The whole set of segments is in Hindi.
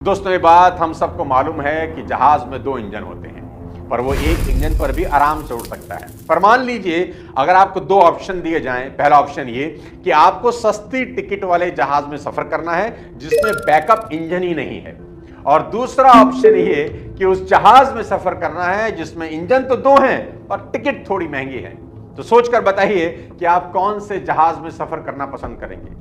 दोस्तों, ये बात हम सबको मालूम है कि जहाज में दो इंजन होते हैं, पर वो एक इंजन पर भी आराम से उड़ सकता है। पर मान लीजिए अगर आपको दो ऑप्शन दिए जाएं, पहला ऑप्शन ये कि आपको सस्ती टिकट वाले जहाज में सफर करना है जिसमें बैकअप इंजन ही नहीं है, और दूसरा ऑप्शन ये कि उस जहाज में सफर करना है जिसमें इंजन तो दो हैं पर टिकट थोड़ी महंगी है। तो सोचकर बताइए कि आप कौन से जहाज में सफर करना पसंद करेंगे।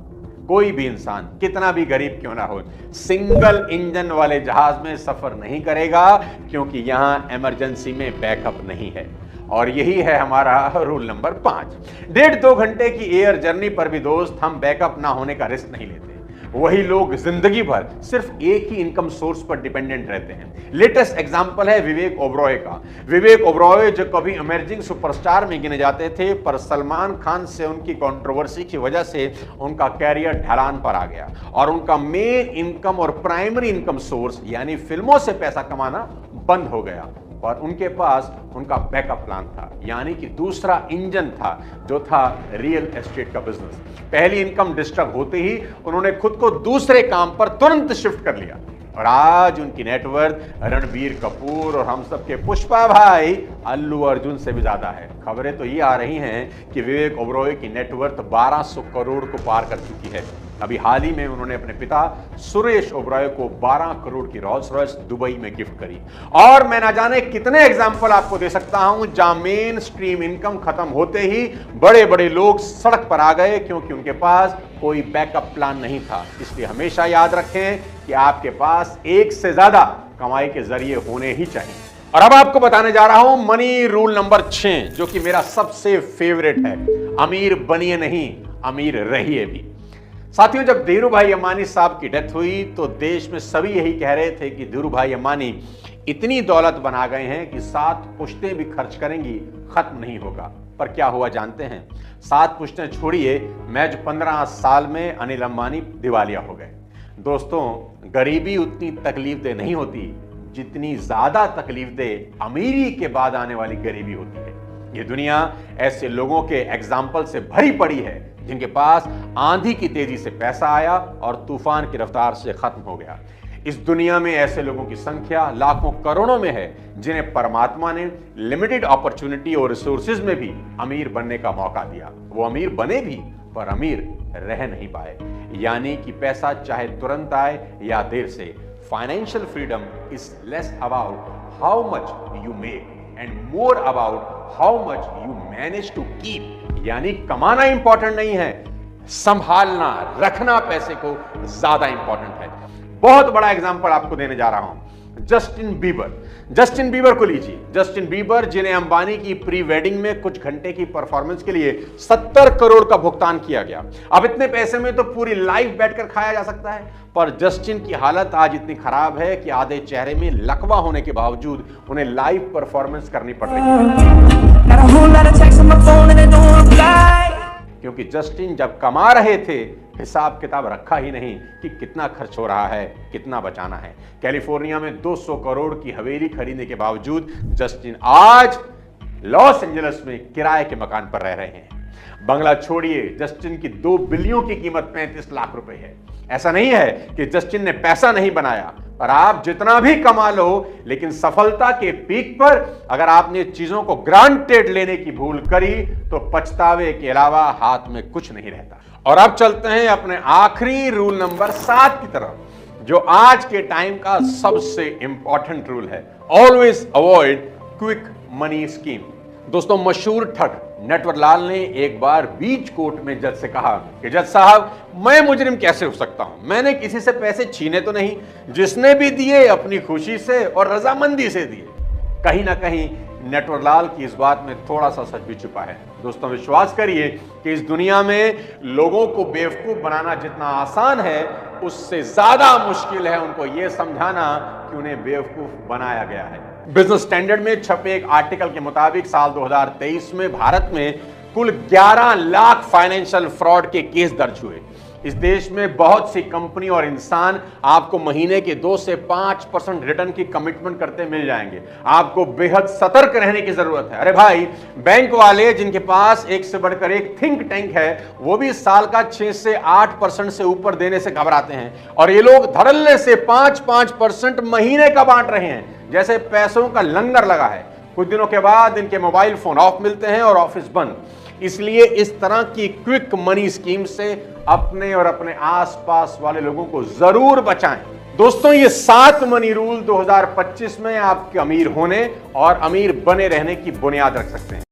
कोई भी इंसान कितना भी गरीब क्यों ना हो, सिंगल इंजन वाले जहाज में सफर नहीं करेगा, क्योंकि यहां इमरजेंसी में बैकअप नहीं है। और यही है हमारा रूल नंबर 5। 1.5-2 घंटे की एयर जर्नी पर भी दोस्त हम बैकअप ना होने का रिस्क नहीं लेते। वही लोग जिंदगी भर सिर्फ एक ही इनकम सोर्स पर डिपेंडेंट रहते हैं। लेटेस्ट एग्जांपल है विवेक ओबरॉय का। विवेक ओबरॉय जो कभी इमर्जिंग सुपरस्टार में गिने जाते थे, पर सलमान खान से उनकी कंट्रोवर्सी की वजह से उनका कैरियर ढलान पर आ गया और उनका मेन इनकम और प्राइमरी इनकम सोर्स यानी फिल्मों से पैसा कमाना बंद हो गया। और उनके पास उनका बैकअप प्लान था, यानी कि दूसरा इंजन था, जो था रियल एस्टेट का बिजनेस। पहली इनकम डिस्टर्ब होते ही उन्होंने खुद को दूसरे काम पर तुरंत शिफ्ट कर लिया, और आज उनकी नेटवर्थ रणबीर कपूर और हम सबके पुष्पा भाई अल्लू अर्जुन से भी ज्यादा है। खबरें तो ये आ रही हैं कि विवेक ओबरॉय की नेटवर्थ 1200 करोड़ को पार कर चुकी है। अभी हाल ही में उन्होंने अपने पिता सुरेश ओबरॉय को 12 करोड़ की रोल्स रॉयस दुबई में गिफ्ट करी। और मैं ना जाने कितने एग्जाम्पल आपको दे सकता हूं जहां मेन स्ट्रीम इनकम खत्म होते ही बड़े बड़े लोग सड़क पर आ गए, क्योंकि उनके पास कोई बैकअप प्लान नहीं था। इसलिए हमेशा याद रखें कि आपके पास एक से ज्यादा कमाई के जरिए होने ही चाहिए। और अब आपको बताने जा रहा हूं मनी रूल नंबर 6, जो कि मेरा सबसे फेवरेट है। अमीर बनिए नहीं, अमीर रहिए भी। साथियों, जब धीरू भाई अंबानी साहब की डेथ हुई तो देश में सभी यही कह रहे थे कि धीरू भाई अंबानी इतनी दौलत बना गए हैं कि 7 पुश्तें भी खर्च करेंगी, खत्म नहीं होगा। पर क्या हुआ जानते हैं? 7 पुश्तें छोड़िए, महज 15 साल में अनिल अंबानी दिवालिया हो गए। दोस्तों, गरीबी उतनी तकलीफदेह नहीं होती जितनी ज्यादा तकलीफदेह अमीरी के बाद आने वाली गरीबी होती है। ये दुनिया ऐसे लोगों के एग्जाम्पल से भरी पड़ी है जिनके पास आंधी की तेजी से पैसा आया और तूफान की रफ्तार से खत्म हो गया। इस दुनिया में ऐसे लोगों की संख्या लाखों करोड़ों में है जिन्हें परमात्मा ने लिमिटेड अपॉर्चुनिटी और रिसोर्सेज में भी अमीर बनने का मौका दिया। वो अमीर बने भी, पर अमीर रह नहीं पाए। यानी कि पैसा चाहे तुरंत आए या देर से, financial freedom is less about how much you make and more about how much you manage to keep. यानी कमाना इंपॉर्टेंट नहीं है, संभालना, रखना पैसे को ज्यादा इंपॉर्टेंट है। बहुत बड़ा एग्जांपल आपको देने जा रहा हूं, जस्टिन बीबर। जस्टिन बीबर को लीजिए। जस्टिन बीबर, जिन्हें अंबानी की प्री वेडिंग में कुछ घंटे की परफॉर्मेंस के लिए 70 करोड़ का भुगतान किया गया। अब इतने पैसे में तो पूरी लाइफ बैठकर खाया जा सकता है, पर जस्टिन की हालत आज इतनी खराब है कि आधे चेहरे में लकवा होने के बावजूद उन्हें लाइव परफॉर्मेंस करनी पड़ रही है। क्योंकि जस्टिन जब कमा रहे थे, हिसाब किताब रखा ही नहीं कि कितना खर्च हो रहा है, कितना बचाना है। कैलिफोर्निया में 200 करोड़ की हवेली खरीदने के बावजूद जस्टिन आज लॉस एंजलिस में किराए के मकान पर रह रहे हैं। बंगला छोड़िए, जस्टिन की 2 बिलियों की कीमत 35 लाख रुपए है। ऐसा नहीं है कि जस्टिन ने पैसा नहीं बनाया, पर आप जितना भी कमा लो, लेकिन सफलता के पीक पर अगर आपने चीजों को ग्रांटेड लेने की भूल करी तो पछतावे के अलावा हाथ में कुछ नहीं रहता। और अब चलते हैं अपने आखिरी रूल नंबर 7 की तरफ, जो आज के टाइम का सबसे इंपॉर्टेंट रूल है। Always avoid quick money scheme. दोस्तों, मशहूर ठग नटवरलाल ने एक बार बीच कोर्ट में जज से कहा कि जज साहब, मैं मुजरिम कैसे हो सकता हूं? मैंने किसी से पैसे छीने तो नहीं, जिसने भी दिए अपनी खुशी से और रजामंदी से दिए। कहीं ना कहीं नटवरलाल की इस बात में थोड़ा सा सच भी छुपा है। दोस्तों, विश्वास करिए कि इस दुनिया में लोगों को बेवकूफ बनाना जितना आसान है, उससे ज्यादा मुश्किल है उनको यह समझाना कि उन्हें बेवकूफ बनाया गया है। बिजनेस स्टैंडर्ड में छपे एक आर्टिकल के मुताबिक साल 2023 में भारत में कुल 11 लाख फाइनेंशियल फ्रॉड के केस दर्ज हुए। इस देश में बहुत सी कंपनी और इंसान आपको महीने के 2 से 5% रिटर्न की कमिटमेंट करते मिल जाएंगे। आपको बेहद सतर्क रहने की जरूरत है। अरे भाई, बैंक वाले जिनके पास एक से बढ़कर एक थिंक टैंक है, वो भी साल का 6 से 8% से ऊपर देने से घबराते हैं, और ये लोग धड़ल्ले से 5% महीने का बांट रहे हैं, जैसे पैसों का लंगर लगा है। कुछ दिनों के बाद इनके मोबाइल फोन ऑफ मिलते हैं और ऑफिस बंद। इसलिए इस तरह की क्विक मनी स्कीम से अपने और अपने आसपास वाले लोगों को जरूर बचाएं। दोस्तों, ये 7 मनी रूल 2025 में आपके अमीर होने और अमीर बने रहने की बुनियाद रख सकते हैं।